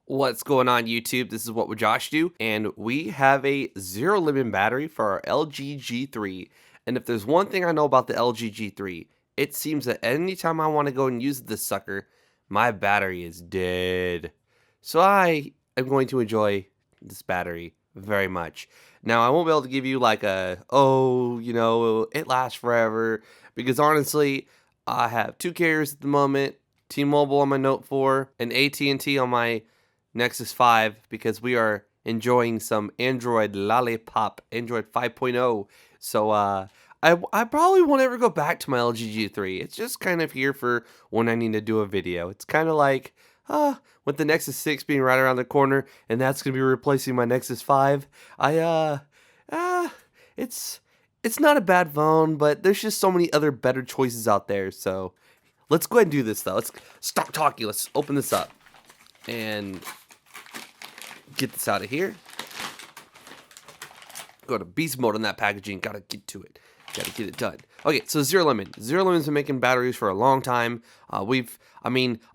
What's going on YouTube? This is What Would Josh Do? And we have a ZeroLemon battery for our LG G3. And if there's one thing I know about the LG G3, it seems that anytime I want to go and use this sucker, my battery is dead. So I am going to enjoy this battery very much. Now I won't be able to give you like it lasts forever, because honestly, I have two carriers at the moment, T-Mobile on my Note 4 and AT&T on my Nexus 5, because we are enjoying some Android lollipop, Android 5.0. So I probably won't ever go back to my LG G3. It's just kind of here for when I need to do a video. It's kind of like with the Nexus 6 being right around the corner, and that's going to be replacing my Nexus 5. It's not a bad phone, but there's just so many other better choices out there. So let's go ahead and do this though. Let's stop talking. Let's open this up and get this out of here. Go to beast mode on that packaging. Gotta get to it. Gotta get it done. Okay, so ZeroLemon. ZeroLemon's been making batteries for a long time. I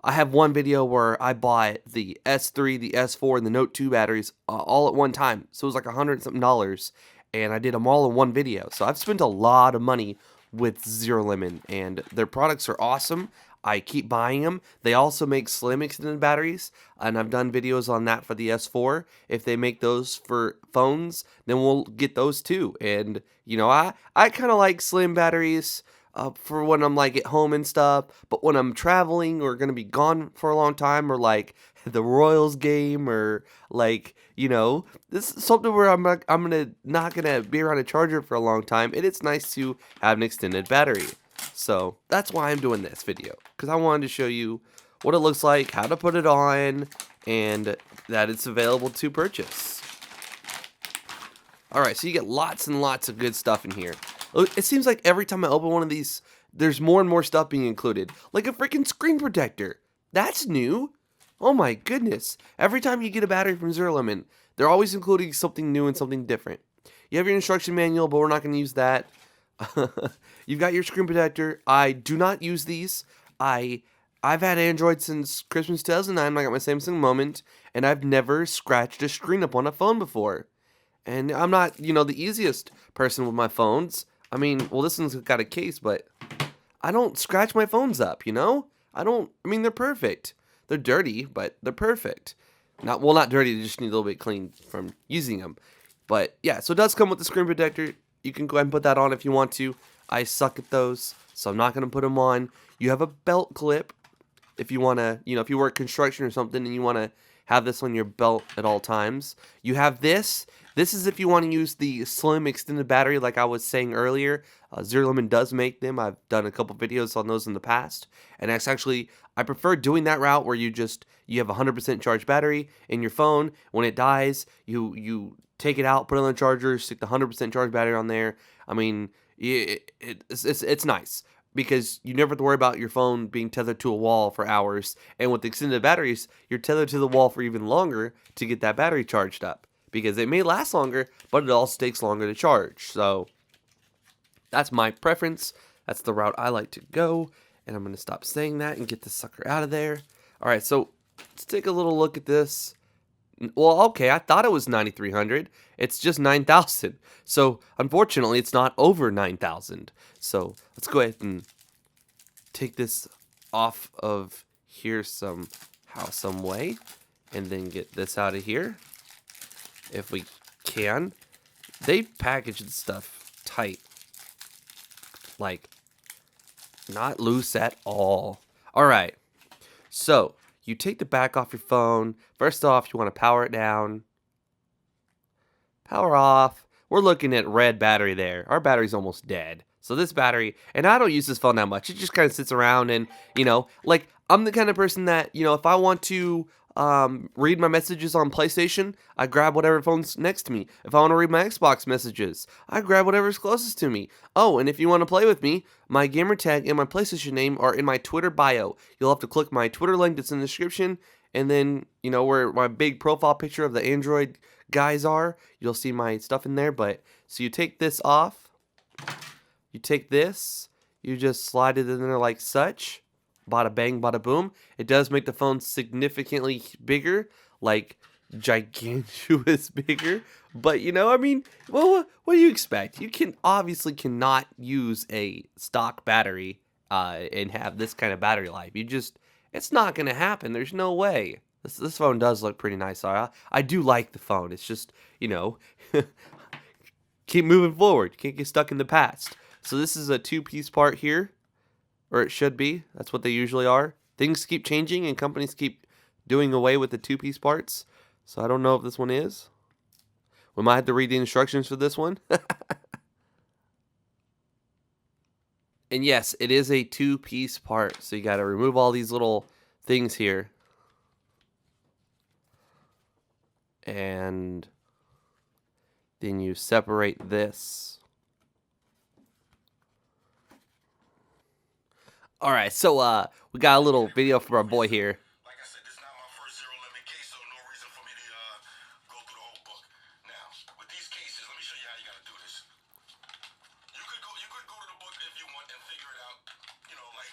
have one video where I bought the S3, the S4, and the Note 2 batteries all at one time. So it was like $100-something, and I did them all in one video. So I've spent a lot of money with ZeroLemon, and their products are awesome. I keep buying them. They also make slim extended batteries, and I've done videos on that for the S4. If they make those for phones, then we'll get those too. And I kind of like slim batteries for when I'm like at home and stuff. But when I'm traveling or gonna be gone for a long time, or like the Royals game, or like this is something where I'm not gonna be around a charger for a long time, and it's nice to have an extended battery. So that's why I'm doing this video, because I wanted to show you what it looks like, how to put it on, and that it's available to purchase. Alright, so you get lots and lots of good stuff in here. It seems like every time I open one of these, there's more and more stuff being included. Like a freaking screen protector. That's new. Oh my goodness. Every time you get a battery from ZeroLemon, they're always including something new and something different. You have your instruction manual, but we're not going to use that. You've got your screen protector. I do not use these. I've had Android since Christmas 2009. I got my Samsung Moment, and I've never scratched a screen up on a phone before. And I'm not, the easiest person with my phones. I mean, well, this one's got a case, but I don't scratch my phones up, they're perfect. They're dirty, but they're perfect. Not dirty, they just need a little bit clean from using them. But yeah, so it does come with the screen protector. You can go ahead and put that on if you want to. I suck at those, so I'm not going to put them on. You have a belt clip if you want to, if you work construction or something and you want to have this on your belt at all times. You have this. This is if you want to use the slim extended battery like I was saying earlier. ZeroLemon does make them. I've done a couple videos on those in the past. And that's actually, I prefer doing that route where you have a 100% charged battery in your phone. When it dies, you take it out, put it on the charger, stick the 100% charged battery on there. I mean, it's nice, because you never have to worry about your phone being tethered to a wall for hours. And with extended batteries, you're tethered to the wall for even longer to get that battery charged up, because it may last longer, but it also takes longer to charge. So that's my preference. That's the route I like to go. And I'm going to stop saying that and get this sucker out of there. All right, so let's take a little look at this. Well, okay, I thought it was 9,300. It's just 9,000. So, unfortunately, it's not over 9,000. So, let's go ahead and take this off of here some way, and then get this out of here if we can. They packaged the stuff tight. Like, not loose at all. All right. So, you take the back off your phone. First off, you want to power it down. Power off. We're looking at red battery there. Our battery's almost dead. So this battery, and I don't use this phone that much. It just kind of sits around, and, like, I'm the kind of person that, if I want to read my messages on PlayStation, I grab whatever phone's next to me. If I want to read my Xbox messages, I grab whatever's closest to me. Oh, and if you want to play with me, my gamer tag and my PlayStation name are in my Twitter bio. You'll have to click my Twitter link that's in the description, and then, where my big profile picture of the Android guys are, you'll see my stuff in there. But, so you take this off, you take this, you just slide it in there like such. Bada bang, bada boom. It does make the phone significantly bigger, like gigantuous bigger. But you know, I mean, well, what do you expect? You can obviously cannot use a stock battery and have this kind of battery life. It's not gonna happen. There's no way. This phone does look pretty nice. I do like the phone. It's just, you know, keep moving forward. Can't get stuck in the past. So this is a 2-piece part here, or it should be. That's what they usually are. Things keep changing and companies keep doing away with the 2-piece parts. So I don't know if this one is. We might have to read the instructions for this one. And yes, it is a 2-piece part. So you got to remove all these little things here. And then you separate this. All right, so we got a little video from our boy here. Like I said, this is not my first ZeroLemon case, so no reason for me to go through the whole book. Now, with these cases, let me show you how you got to do this. You could go to the book if you want and figure it out, you know, like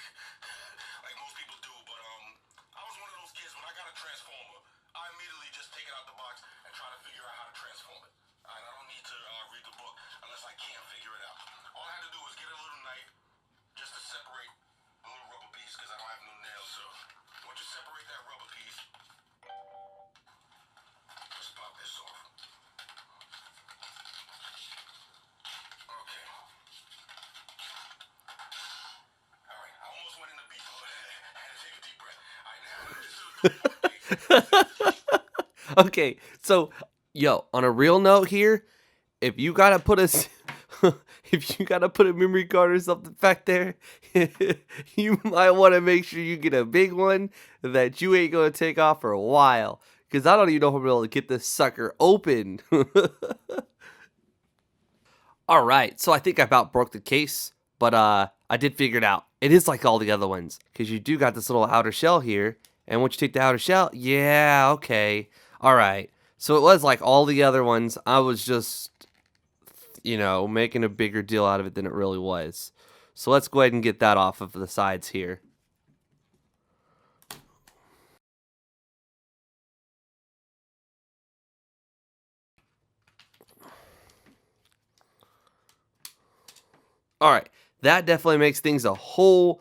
most people do. But I was one of those kids when I got a transformer, I immediately just take it out the box and try to figure out how to transform it. I don't need to read the book unless I can't figure it out. All I had to do was get a little knife just to separate a little rubber piece because I don't have no nails. So once you separate that rubber piece, just pop this off. Okay. All right. I almost went into beef mode. I had to take a deep breath. All right, now. Okay, so yo, on a real note here, if you gotta put a memory card or something back there, you might want to make sure you get a big one that you ain't gonna take off for a while, because I don't even know if I'm able to get this sucker open. All right, so I think I about broke the case, but I did figure it out. It is like all the other ones, because you do got this little outer shell here, and once you take the outer shell, yeah, okay, all right. So it was like all the other ones. I was just, you know, making a bigger deal out of it than it really was. So let's go ahead and get that off of the sides here. All right, that definitely makes things a whole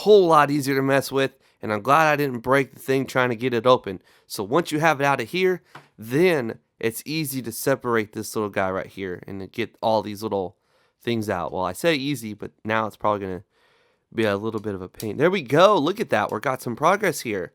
lot easier to mess with, and I'm glad I didn't break the thing trying to get it open. So once you have it out of here, then it's easy to separate this little guy right here and to get all these little things out. Well, I say easy, but now it's probably going to be a little bit of a pain. There we go. Look at that. We got some progress here.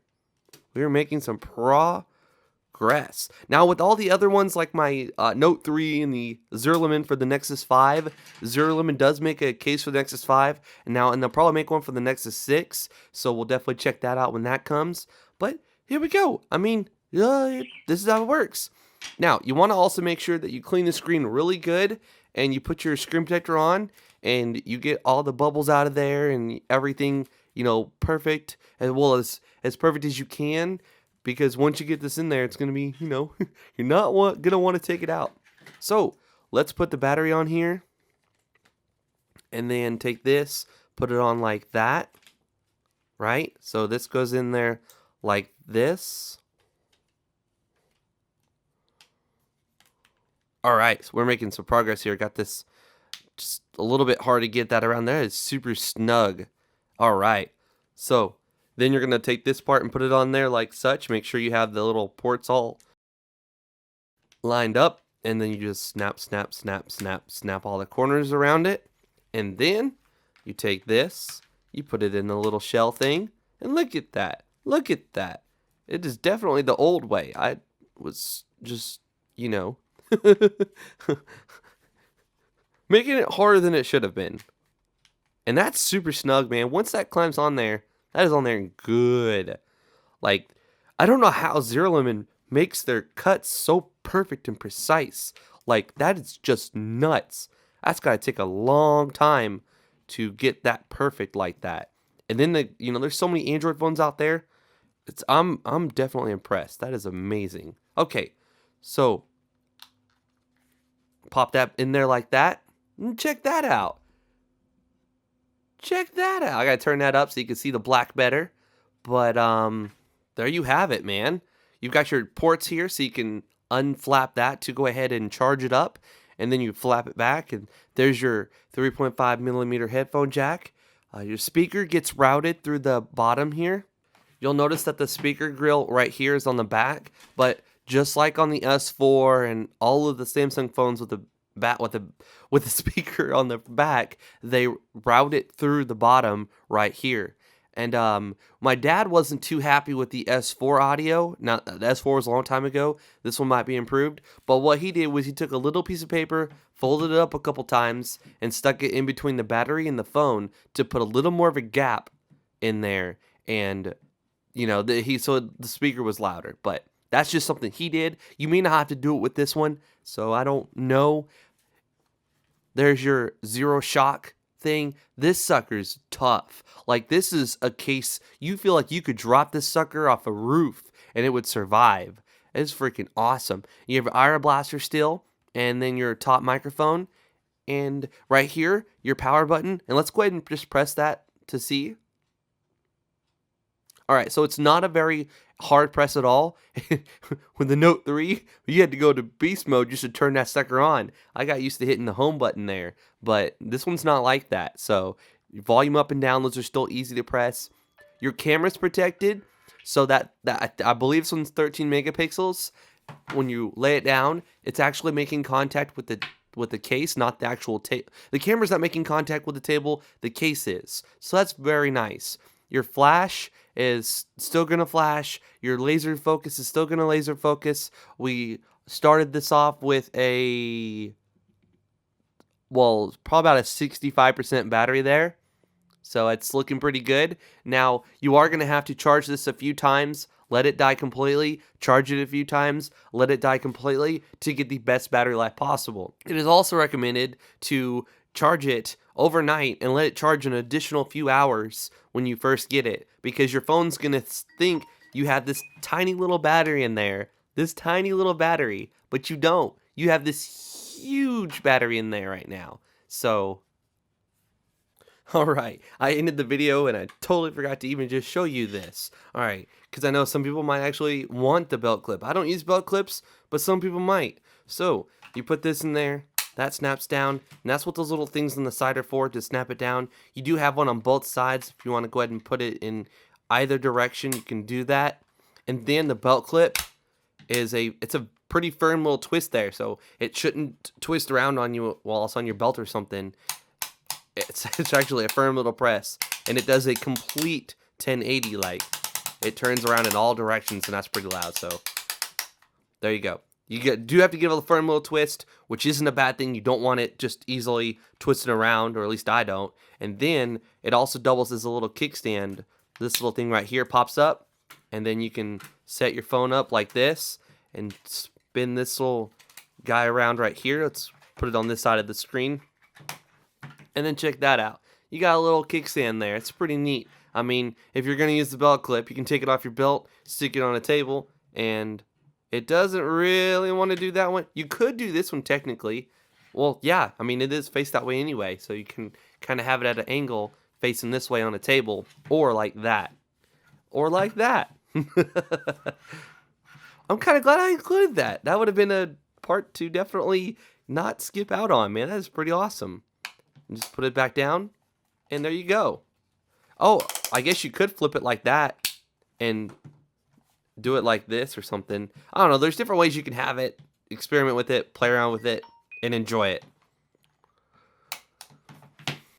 We're making some progress. Now, with all the other ones, like my Note 3 and the ZeroLemon for the Nexus 5, ZeroLemon does make a case for the Nexus 5, and they'll probably make one for the Nexus 6, so we'll definitely check that out when that comes. But here we go. I mean, this is how it works. Now, you want to also make sure that you clean the screen really good, and you put your screen protector on, and you get all the bubbles out of there, and everything, you know, perfect, as well as perfect as you can. Because once you get this in there, it's going to be, you know, you're not going to want to take it out. So let's put the battery on here. And then take this, put it on like that. Right? So this goes in there like this. All right. So we're making some progress here. Got this just a little bit hard to get that around there. It's super snug. All right. So then you're going to take this part and put it on there like such. Make sure you have the little ports all lined up. And then you just snap, snap, snap, snap, snap all the corners around it. And then you take this, you put it in the little shell thing. And look at that. Look at that. It is definitely the old way. I was just, you know, making it harder than it should have been. And that's super snug, man. Once that climbs on there, that is on there good. Like, I don't know how ZeroLemon makes their cuts so perfect and precise. Like, that is just nuts. That's got to take a long time to get that perfect like that. And then there's so many Android phones out there. I'm definitely impressed. That is amazing. Okay, so pop that in there like that. And check that out. Check that out. I gotta turn that up so you can see the black better. But there you have it, man. you've got your ports here, so you can unflap that to go ahead and charge it up, and then you flap it back, and there's your 3.5 millimeter headphone jack. Your speaker gets routed through the bottom here. You'll notice that the speaker grill right here is on the back, but just like on the S4 and all of the Samsung phones with the with the speaker on the back, they route it through the bottom right here. And my dad wasn't too happy with the S4 audio. Now, the S4 was a long time ago. This one might be improved. But what he did was he took a little piece of paper, folded it up a couple times, and stuck it in between the battery and the phone to put a little more of a gap in there. And, you know, so the speaker was louder. But that's just something he did. You may not have to do it with this one, so I don't know. There's your Zero Shock thing. This sucker's tough. Like, this is a case you feel like you could drop this sucker off a roof and it would survive. It's freaking awesome. You have your IR blaster still, and then your top microphone, and right here your power button. And let's go ahead and just press that to see. All right, so it's not a very hard press at all. With the Note 3, you had to go to beast mode just to turn that sucker on. I got used to hitting the home button there, but this one's not like that. So volume up and down, those are still easy to press. Your camera's protected, so that I believe this one's 13 megapixels. When you lay it down, it's actually making contact with the case, not the actual table. The camera's not making contact with the table, the case is. So that's very nice. Your flash is still going to flash. Your laser focus is still going to laser focus. We started this off with probably about a 65% battery there. So it's looking pretty good. Now, you are going to have to charge this a few times, let it die completely, charge it a few times, let it die completely to get the best battery life possible. It is also recommended to charge it overnight and let it charge an additional few hours when you first get it, because your phone's going to think you have this tiny little battery in there, but you don't. You have this huge battery in there right now. So, alright, I ended the video and I totally forgot to even just show you this. Alright, because I know some people might actually want the belt clip. I don't use belt clips, but some people might. So, you put this in there. That snaps down, and that's what those little things on the side are for, to snap it down. You do have one on both sides. If you want to go ahead and put it in either direction, you can do that. And then the belt clip it's a pretty firm little twist there, so it shouldn't twist around on you while it's on your belt or something. It's actually a firm little press, and it does a complete 1080, like it turns around in all directions, and that's pretty loud. So there you go. You do have to give it a firm little twist, which isn't a bad thing. You don't want it just easily twisting around, or at least I don't. And then it also doubles as a little kickstand. This little thing right here pops up, and then you can set your phone up like this and spin this little guy around right here. Let's put it on this side of the screen. And then check that out. You got a little kickstand there. It's pretty neat. I mean, if you're going to use the belt clip, you can take it off your belt, stick it on a table, and it doesn't really want to do that one. You could do this one technically. Well, yeah, I mean, it is faced that way anyway, so you can kind of have it at an angle facing this way on a table, or like that. Or like that. I'm kind of glad I included that. That would have been a part to definitely not skip out on, man. That is pretty awesome. And just put it back down, and there you go. Oh, I guess you could flip it like that and do it like this or something. I don't know. There's different ways you can have it. Experiment with it, play around with it, and enjoy it.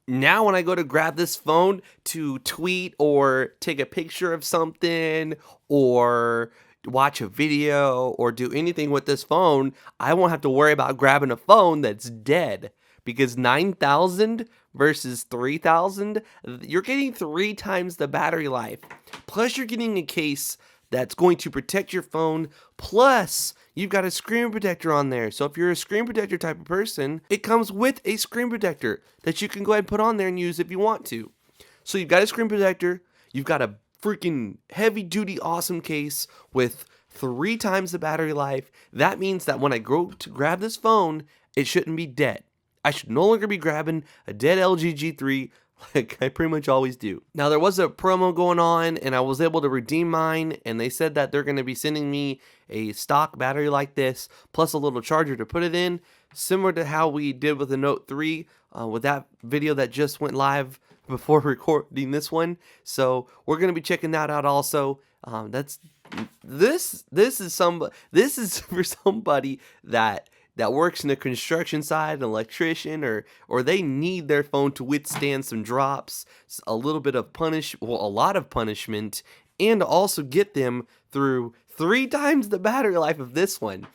Now when I go to grab this phone to tweet or take a picture of something or watch a video or do anything with this phone, I won't have to worry about grabbing a phone that's dead, because 9,000 versus 3,000, you're getting 3 times the battery life. Plus you're getting a case that's going to protect your phone, plus you've got a screen protector on there. So if you're a screen protector type of person, it comes with a screen protector that you can go ahead and put on there and use if you want to. So you've got a screen protector, you've got a freaking heavy duty awesome case with 3 times the battery life. That means that when I go to grab this phone, it shouldn't be dead. I should no longer be grabbing a dead LG G3 like I pretty much always do. Now, there was a promo going on, and I was able to redeem mine, and they said that they're going to be sending me a stock battery like this, plus a little charger to put it in, similar to how we did with the Note 3, with that video that just went live before recording this one. So we're going to be checking that out also. This is for somebody that works in the construction side, an electrician, or they need their phone to withstand some drops, a little bit of a lot of punishment, and also get them through 3 times the battery life of this one.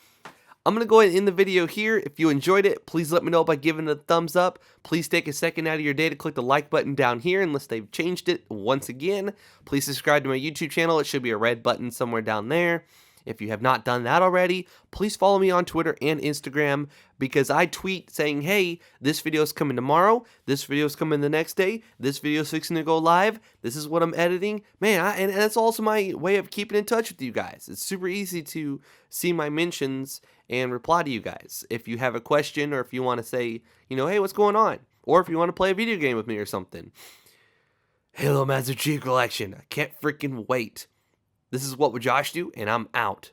I'm going to go ahead and end the video here. If you enjoyed it, please let me know by giving it a thumbs up. Please take a second out of your day to click the like button down here unless they've changed it once again. Please subscribe to my YouTube channel. It should be a red button somewhere down there. If you have not done that already, please follow me on Twitter and Instagram, because I tweet saying, hey, this video is coming tomorrow, this video is coming the next day, this video is fixing to go live, this is what I'm editing. Man, and that's also my way of keeping in touch with you guys. It's super easy to see my mentions and reply to you guys. If you have a question, or if you want to say, hey, what's going on? Or if you want to play a video game with me or something. Halo Master Chief Collection. I can't freaking wait. This is What Would Josh Do, and I'm out.